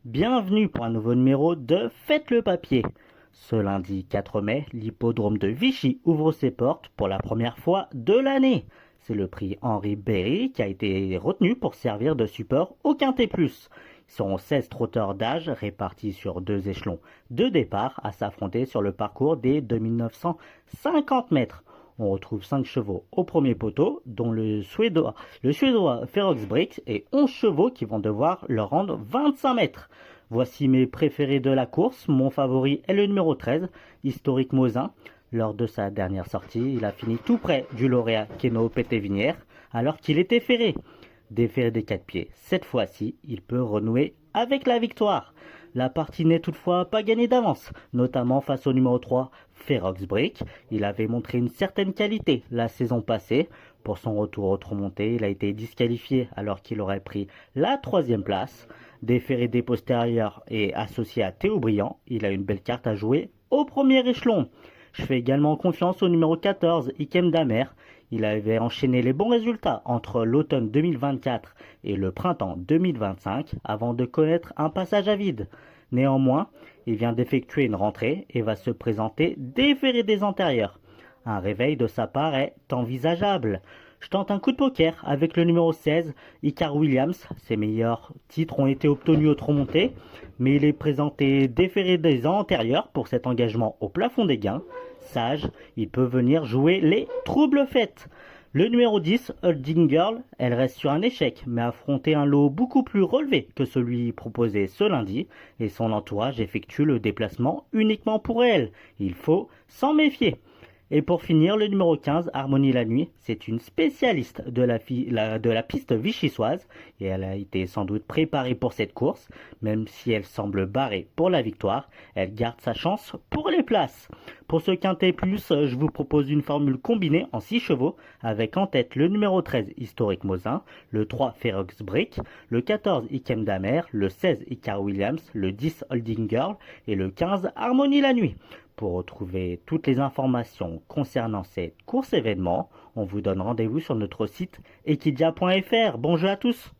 Bienvenue pour un nouveau numéro de Faites le papier. Ce lundi 4 mai, l'hippodrome de Vichy ouvre ses portes pour la première fois de l'année. C'est le prix Henri Berry qui a été retenu pour servir de support au Quintet Plus. Ils seront 16 trotteurs d'âge répartis sur deux échelons de départ à s'affronter sur le parcours des 2950 mètres. On retrouve 5 chevaux au premier poteau, dont le Suédois Ferox Bricks et 11 chevaux qui vont devoir leur rendre 25 mètres. Voici mes préférés de la course. Mon favori est le numéro 13, Historique Mosin. Lors de sa dernière sortie, il a fini tout près du lauréat Keno Pétévinière, alors qu'il était ferré. Déféré des 4 pieds, cette fois-ci, il peut renouer avec la victoire. La partie n'est toutefois pas gagnée d'avance, notamment face au numéro 3, Ferox Brick. Il avait montré une certaine qualité la saison passée. Pour son retour au trot monté, il a été disqualifié alors qu'il aurait pris la 3e place. Déféré des postérieurs et associé à Théo Briand, il a une belle carte à jouer au premier échelon. Je fais également confiance au numéro 14, Ikem Damer. Il avait enchaîné les bons résultats entre l'automne 2024 et le printemps 2025 avant de connaître un passage à vide. Néanmoins, il vient d'effectuer une rentrée et va se présenter déféré des antérieurs. Un réveil de sa part est envisageable. Je tente un coup de poker avec le numéro 16, Icar Williams. Ses meilleurs titres ont été obtenus au trot monté, mais il est présenté déféré des antérieurs pour cet engagement au plafond des gains. Sage, il peut venir jouer les troubles fêtes. Le numéro 10, Holding Girl, elle reste sur un échec, mais a affronté un lot beaucoup plus relevé que celui proposé ce lundi, et son entourage effectue le déplacement uniquement pour elle. Il faut s'en méfier. Et pour finir, le numéro 15, Harmonie la nuit, c'est une spécialiste de la piste vichysoise et elle a été sans doute préparée pour cette course. Même si elle semble barrée pour la victoire, elle garde sa chance pour les places. Pour ce quintet plus, je vous propose une formule combinée en 6 chevaux avec en tête le numéro 13, Historique Mosin, le 3, Ferox Brick, le 14, Ikem Damer, le 16, Icar Williams, le 10, Holding Girl et le 15, Harmonie la nuit. Pour retrouver toutes les informations concernant cette course événement, on vous donne rendez-vous sur notre site equidia.fr. Bonjour à tous.